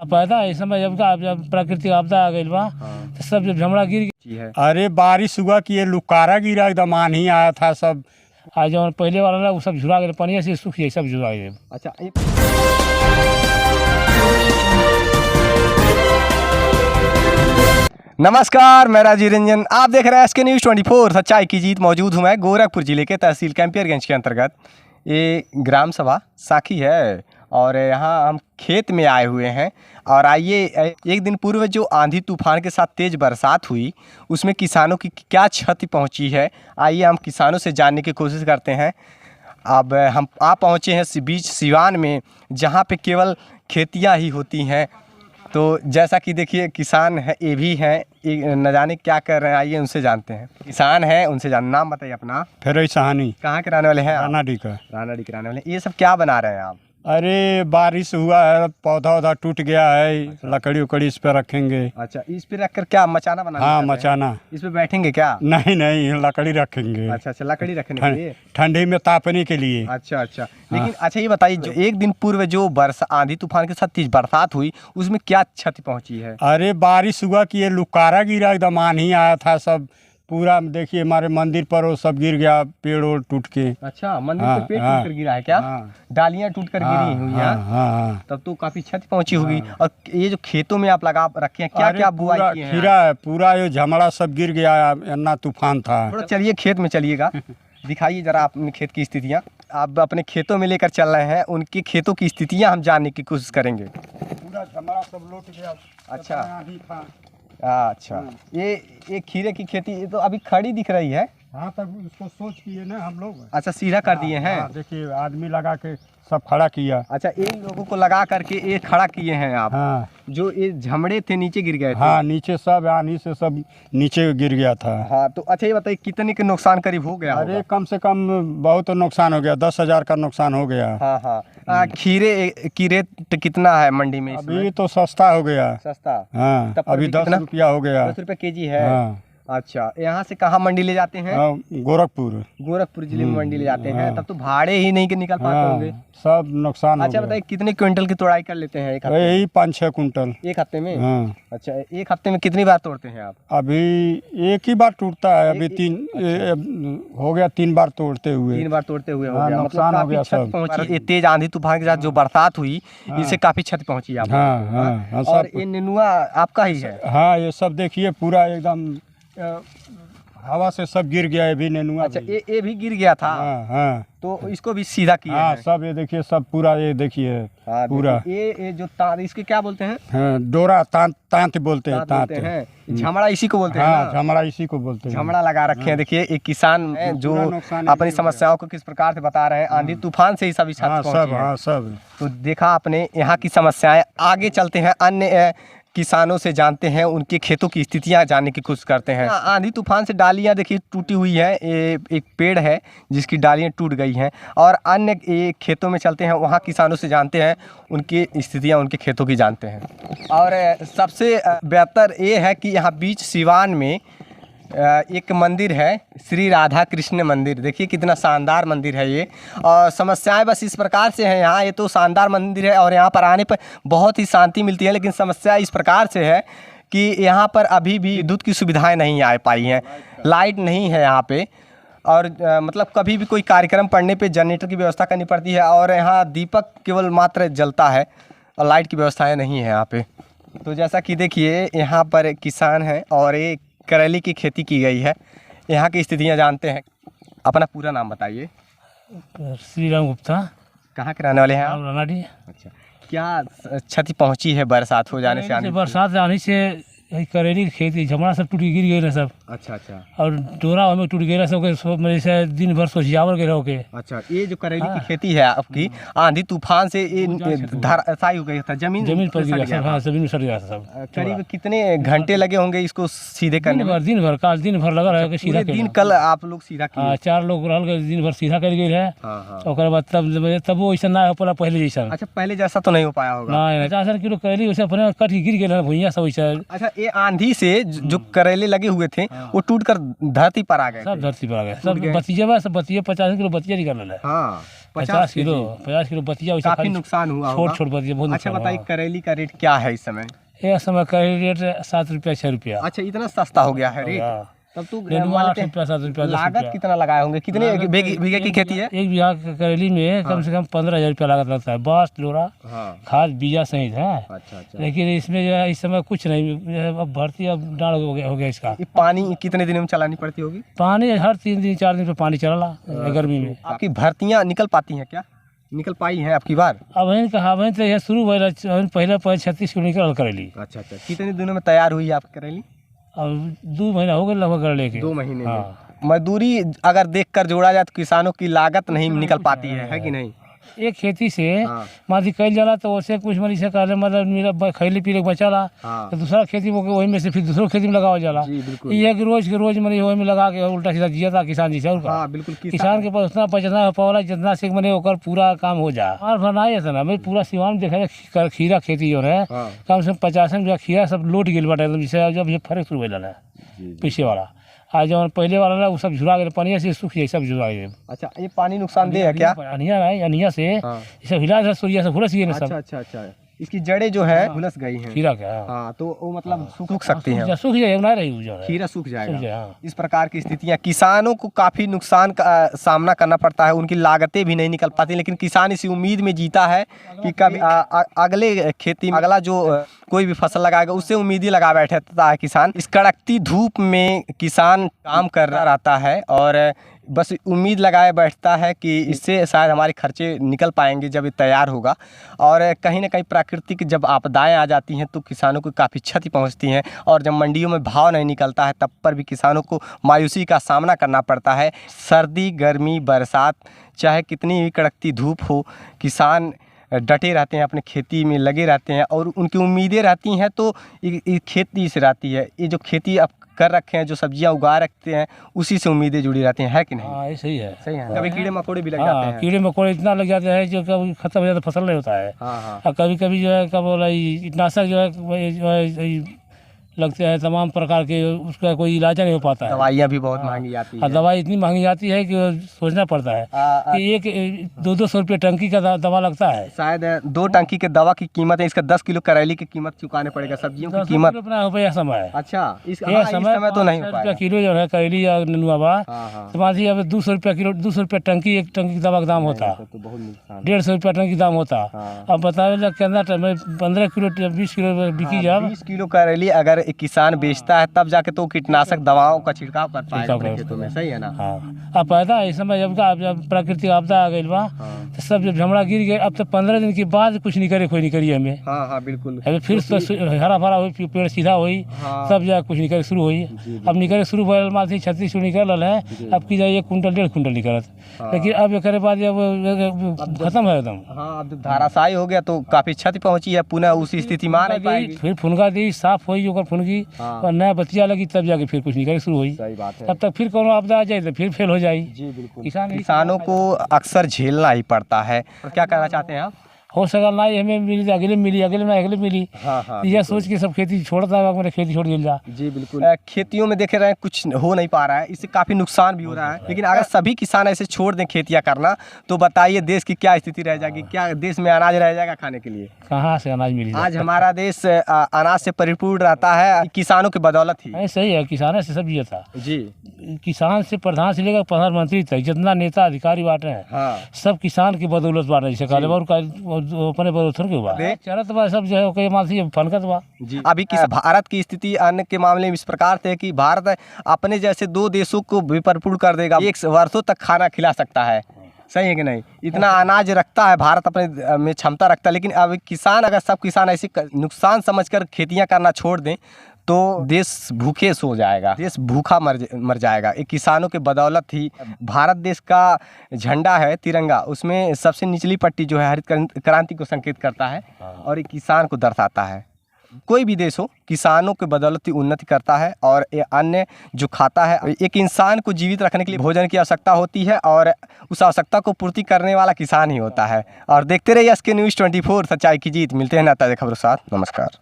पैदा इस समय जब प्राकृतिक आपदा आ गई बा तो सब जब झमड़ा गिर गई। अरे बारिश हुआ कि ये लुकारा गिरा, एकदम आंधी आया था सब। आज जो पहले वाला वो सब झुरा गए, पानी से सूख गए, सब झुरा गए। अच्छा नमस्कार, मैं राजीव रंजन, आप देख रहे हैं SK News 24 सच्चाई की जीत। मौजूद हूँ मैं गोरखपुर ज़िले के तहसील कैंपियरगंज के अंतर्गत। ये ग्राम सभा साखी है और यहाँ हम खेत में आए हुए हैं। और आइए, एक दिन पूर्व जो आंधी तूफान के साथ तेज़ बरसात हुई उसमें किसानों की क्या क्षति पहुँची है, आइए हम किसानों से जानने की कोशिश करते हैं। अब हम पहुँचे हैं बीच सिवान में, जहाँ पे केवल खेतियाँ ही होती हैं। तो जैसा कि देखिए किसान है, ये भी हैं, न जाने क्या कर रहे हैं, आइए उनसे जानते हैं। किसान हैं, उनसे नाम बताइए अपना। फिर सहानी। कहाँ के रहने वाले हैं? रानाडी का। रानाडी के रहने वाले। ये सब क्या बना रहे हैं आप? अरे बारिश हुआ है, पौधा वौधा टूट गया है। अच्छा। लकड़ी उकड़ी इस पे रखेंगे। अच्छा, इस पे रखकर क्या मचाना बनाना? हाँ, मचाना। इस पे बैठेंगे क्या? नहीं, लकड़ी रखेंगे। अच्छा, लकड़ी रखने के लिए, ठंडी में तापने के लिए। अच्छा। लेकिन अच्छा ये बताइए, जो एक दिन पूर्व जो आंधी तूफान के साथ तेज बरसात हुई उसमें क्या क्षति पहुंची है? अरे बारिश हुआ कि ये लुकारा गिरा, एकदम आंधी आया था सब। पूरा देखिए हमारे मंदिर पर वो सब गिर गया, पेड़ ओड़ टूट के। अच्छा, मंदिर पे पेड़ टूट कर गिरा है क्या? डालियां टूट कर गिरी हुई हैं। तब तो काफी क्षति पहुंची होगी। और ये जो खेतों में आप लगा रखे हैं, क्या बुआई किए हैं? खीरा है, पूरा ये झमड़ा सब गिर गया, इतना तूफान था। थोड़ा चलिए खेत में चलिएगा, दिखाइए जरा अपने खेत की स्थितियाँ। आप अपने खेतों में लेकर चल रहे हैं, उनके खेतों की स्थितियाँ हम जानने की कोशिश करेंगे। पूरा झमड़ा सब लौट गया। अच्छा, ये खीरे की खेती ये तो अभी खड़ी दिख रही है। हाँ, तब उसको सोच किए ना हम लोग। अच्छा, सीधा कर दिए हैं। देखिए आदमी लगा के सब खड़ा किया। अच्छा, इन लोगों को लगा करके ये खड़ा किए हैं आप। हाँ। जो ये झमड़े थे नीचे गिर गए थे। हाँ, नीचे सब आंधी से सब नीचे गिर गया था। हाँ, तो अच्छा ये बताइए कितने के नुकसान करीब हो गया? अरे कम से कम बहुत नुकसान हो गया, 10,000 का नुकसान हो गया। हाँ। खीरे की रेट कितना है मंडी में? अभी तो सस्ता हो गया। सस्ता? हाँ, अभी 10 रुपया हो गया। 10 रुपये केजी है। हाँ। अच्छा, यहाँ से कहाँ मंडी ले जाते हैं? गोरखपुर जिले में मंडी ले जाते हैं। तब तो भाड़े ही नहीं निकल पाते होंगे। सब नुकसान। अच्छा बताइए कितने क्विंटल की तोड़ाई कर लेते हैं एक हफ्ते? यही 5-6 कुंटल एक हफ्ते में। हाँ। अच्छा, एक हफ्ते में कितनी बार तोड़ते हैं आप? अभी एक ही बार टूटता है। अभी 3 हो गया, 3 बार तोड़ते हुए। 3 बार तोड़ते हुए हो गया, गया। नुकसान हो गया सब। ये तेज आंधी तूफान के साथ जो बरसात हुई इससे काफी क्षति पहुंची आप। हाँ। और ये नेनुआ आपका ही है? हाँ, ये सब देखिए पूरा एकदम हवा से सब गिर गया है भी नेनुआ। अच्छा, ये भी गिर गया था। हाँ। तो इसको भी सीधा किया हाँ, है। सब ये देखिए सब पूरा, ये देखिए पूरा। ये जो तांत, इसके क्या बोलते हैं? हाँ, डोरा तांत बोलते हैं। झमड़ा इसी को बोलते हैं। हाँ, झमड़ा इसी को बोलते हैं। झमड़ा लगा रखे हैं। देखिए एक किसान जो अपनी समस्याओं को किस प्रकार से बता रहे हैं। आंधी तूफान से ही सभी सब। तो देखा आपने यहाँ की समस्याएं। आगे चलते हैं, अन्य किसानों से जानते हैं, उनके खेतों की स्थितियां जानने की कोशिश करते हैं। आंधी तूफान से डालियां देखिए टूटी हुई है। एक पेड़ है जिसकी डालियां टूट गई हैं। और अन्य खेतों में चलते हैं, वहां किसानों से जानते हैं, उनकी स्थितियां उनके खेतों की जानते हैं। और सबसे बेहतर ये है कि यहाँ बीच सिवान में एक मंदिर है, श्री राधा कृष्ण मंदिर। देखिए कितना शानदार मंदिर है ये। और समस्याएं बस इस प्रकार से हैं यहाँ। ये तो शानदार मंदिर है और यहाँ पर आने पर बहुत ही शांति मिलती है। लेकिन समस्या इस प्रकार से है कि यहाँ पर अभी भी विद्युत की सुविधाएं नहीं आ पाई हैं। लाइट नहीं है यहाँ पे। और मतलब कभी भी कोई कार्यक्रम पड़ने पे जनरेटर की व्यवस्था करनी पड़ती है। और यहाँ दीपक केवल मात्र जलता है और लाइट की व्यवस्थाएँ नहीं है यहाँ पे। तो जैसा कि देखिए यहाँ पर किसान हैं और एक करेले की खेती की गई है। यहाँ की स्थितियाँ जानते हैं। अपना पूरा नाम बताइए। श्री राम गुप्ता। कहाँ के रहने वाले हैं आप? रानाडी। अच्छा, क्या क्षति पहुँची है बरसात हो जाने से? बरसात आने से करेली की खेती झमड़ा सब टूट गिर गए ना सब। अच्छा। और डोरा हमें टूट गया सब मेरे से दिन भर सोचियावर गए रहो के। अच्छा, ये जो करेली की खेती है आपकी, आंधी तूफान से ये धराशायी हो गया था, जमीन पर गिरा सब। हाँ, जमीन सड़ गया सब। करीब कितने घंटे लगे होंगे इसको सीधे करने में? दिन भर लगा रहा सीधा दिन। कल आप लोग सीधा किए? 4 लोग रह गए, दिन भर सीधा कर गए है। और बाद तब वो ऐसा ना हो पाया पहले जैसा। अच्छा, पहले जैसा तो नहीं हो पाया होगा। 50 किलो करेली वैसे अपने कट गिर गए भुइया सब वैसा। अच्छा, ये आंधी से जो करेले लगे हुए थे वो टूटकर धरती पर आ गए। सब धरती पर आ गए। सब बतिया 50 किलो बतिया निकल रहा है। हाँ, 50 किलो बतिया वैसे काफी खाली नुकसान हुआ होगा। छोट बतिया बहुत अच्छा नुकसान बताइए, हुआ। करेली का रेट क्या है इस समय? ये समय करेली रेट 7 रुपया 6 रुपया। अच्छा, इतना सस्ता हो गया है रेट? हाँ। तब तो नेनुआ मान 8 लेते हैं, रुपया 7 रुपया 10 लागत रुपया। कितना लगाए होंगे? कितने लागत बीघे की खेती है? एक बीघा करेली में कम से कम 15,000 रुपया लागत लगता है, बाँस डोरा हाँ। खाद बीजा सहित है। अच्छा अच्छा। लेकिन इसमें जो है इस समय कुछ नहीं, अब भर्ती अब डाल हो गया इसका। ये पानी कितने दिन में चलानी पड़ती होगी? पानी हर 3 दिन 4 दिन पे पानी चला गर्मी में। आपकी भर्तियाँ निकल पाती हैं क्या? निकल पाई हैं आपकी बार? अब वहीं कहा वहीं तो यह शुरू हुआ, पहले 36 किलो निकल करेली। अच्छा अच्छा। कितने दिनों में तैयार हुई आपकी करेली? अब 2 महीना हो गए लगभग कर लेके। 2 महीने में। हाँ। मजदूरी अगर देखकर जोड़ा जाए तो किसानों की लागत नहीं निकल पाती है कि नहीं? एक खेती से हाँ। माथी कल जाला तो उससे कुछ मनी से कहले मतलब मेरा खैली पीले बचाला। हाँ। तो दूसरा खेती वही में से फिर दूसरों खेती में लगावा जाला। जी बिल्कुल। ये कि रोज के रोज मनी वही में लगा के उल्टा सीधा जिया था किसान जी से। और हाँ बिल्कुल। किसान के पास उतना बचना पावला जितना से मने ओकर पूरा काम हो जा। और बनाए था ना मैं पूरा सिवान देखा जाए खीरा खेती जो है हाँ। कम से कम 50 में खीरा सब लौट गेल बाटे एकदम। जैसे जब ये फर्क शुरू होला ना पीछे वाला, आज जो पहले वाला ना वो सब झुरा गए, पानी से सूख जाए सब झुरा गए। अच्छा, ये पानी नुकसानदेह है क्या? अनिया से हाँ। सब हिला से सूर्या से भुलस गए ना सब। अच्छा अच्छा अच्छा। इसकी जड़ें जो है भुलस गई हैं। खीरा क्या हाँ, तो वो मतलब सूख सकती हैं। सूख जाए ना रही जो है खीरा सूख सूख जाएगा। जाए। हाँ। इस प्रकार की स्थितियां, किसानों को काफी नुकसान का सामना करना पड़ता है, उनकी लागतें भी नहीं निकल पाती। लेकिन किसान इसी उम्मीद में जीता है कि कभी अगले खेती में अगला जो कोई भी फसल लगाएगा उससे उम्मीद ही लगा बैठता है किसान। इस कड़कती धूप में किसान काम कर रहा रहता है और बस उम्मीद लगाए बैठता है कि इससे शायद हमारे खर्चे निकल पाएंगे जब ये तैयार होगा। और कहीं ना कहीं प्राकृतिक जब आपदाएं आ जाती हैं तो किसानों को काफ़ी क्षति पहुंचती हैं और जब मंडियों में भाव नहीं निकलता है तब पर भी किसानों को मायूसी का सामना करना पड़ता है। सर्दी गर्मी बरसात चाहे कितनी भी कड़कती धूप हो, किसान डटे रहते हैं, अपने खेती में लगे रहते हैं और उनकी उम्मीदें रहती हैं तो ये खेती से रहती है। ये जो खेती अब कर रखे हैं, जो सब्जियां उगा रखते हैं, उसी से उम्मीदें जुड़ी रहती हैं, है कि नहीं? हाँ ये सही है। सही है। कभी कीड़े मकोड़े भी लग जाते हैं। कीड़े मकोड़े इतना लग जाते हैं जो कभी खत्म हो जाता फसल नहीं होता है। हाँ। और कभी कभी जो है क्या बोला कीटनाशक जो है लगते हैं तमाम प्रकार के, उसका कोई इलाज नहीं हो पाता है। दवाइयाँ भी बहुत महंगी आती है। दवाई इतनी महंगी आती है कि सोचना पड़ता है कि एक 200 रुपये टंकी का दवा लगता है। शायद 2 टंकी के दवा की कीमत है, इसका 10 किलो करेली की कीमत चुकाने पड़ेगा, सब्जियों की कीमत अपना हो पाया समय। अच्छा, इस समय तो नहीं हो रुपया पाएगा। किलो जो है करेली या नेनुआ बा, तो मानिए अब 200 रुपया किलो, 200 रुपया टंकी, एक टंकी की दवा का दाम होता, तो बहुत नुकसान। 150 रुपया टंकी दाम होता। अब बताओ कितना 15 किलो 20 किलो बिकी जब 20 किलो करेली अगर एक किसान बेचता है तब जाके तो कीटनाशक दवाओं का छिड़काव कर पाएगा अपने खेतों में। सही है ना? हाँ। अब पैदा इस समय जब प्राकृतिक आपदा आ गई बा तो सब जब झमड़ा गिर गए, अब तो 15 दिन के बाद कुछ नहीं करे, कोई नहीं करिए हमें। हाँ बिल्कुल। अभी फिर तो हरा भरा हुई, पेड़ सीधा हुई, तब जा कुछ निकले शुरू हुई। अब निकले शुरू भल मालती 36 निकल रहा है, अब की जाए 1 कुंटल 1.5 कुंटल निकलत। लेकिन अब एक बाद जब खत्म है एकदम। हाँ, अब जब धाराशायी हो गया तो काफी क्षति पहुंची है, पुनः उसी स्थिति में आ नहीं पाएगी। फिर फुनगा दी साफ हुई ओकर फुनगी और नया बतिया लगी, तब जाके फिर कुछ निकले शुरू हुई। सही बात है। तब तक फिर कोनो आपदा आ जाए तो फिर फेल हो जाए। जी बिल्कुल। किसानों को अक्सर झेलना ही पड़ता है। क्या कहना चाहते हैं आप? हो सका ना हमें मिली तो अगले मिली, अगले में अगले मिली। हाँ, यह सोच के सब खेती छोड़ता है, मेरे खेती छोड़ दिया। जी बिल्कुल। खेतियों में देखे रहे कुछ हो नहीं पा रहा है, इससे काफ़ी नुकसान भी हो रहा है। लेकिन अगर सभी किसान ऐसे छोड़ दें खेतियाँ करना तो बताइए देश की क्या स्थिति रह जाएगी? क्या देश में अनाज रह जाएगा खाने के लिए? कहाँ से अनाज मिली? आज हमारा देश अनाज से परिपूर्ण रहता है किसानों की बदौलत ही। सही है, किसानों से सब ये था जी। किसान से प्रधान से लेकर प्रधानमंत्री तक जितना नेता अधिकारी बांटे हैं सब किसान की बदौलत बांटे। जैसे काले और अपने बदौलत के हुआ चरत बा सब जो है ओके मानसी फनकत बा। अभी भारत की स्थिति अन्न के मामले में इस प्रकार से है कि भारत अपने जैसे 2 देशों को भी परिपूर्ण कर देगा, 1 वर्षों तक खाना खिला सकता है। सही है कि नहीं? इतना अनाज रखता है भारत, अपने में क्षमता रखता है। लेकिन अब किसान, अगर सब किसान ऐसे नुकसान समझकर खेतियां करना छोड़ दें तो देश भूखे सो जाएगा, देश भूखा मर जाएगा। एक किसानों के बदौलत ही भारत देश का झंडा है तिरंगा, उसमें सबसे निचली पट्टी जो है हरित क्रांति को संकेत करता है और एक किसान को दर्शाता है। कोई भी देश हो, किसानों के बदौलत ही उन्नति करता है। और ये अन्न जो खाता है, एक इंसान को जीवित रखने के लिए भोजन की आवश्यकता होती है और उस आवश्यकता को पूर्ति करने वाला किसान ही होता है। और देखते रहिए SK News 24, सच्चाई की जीत। मिलते हैं ना ताज़ा खबरों के साथ। नमस्कार।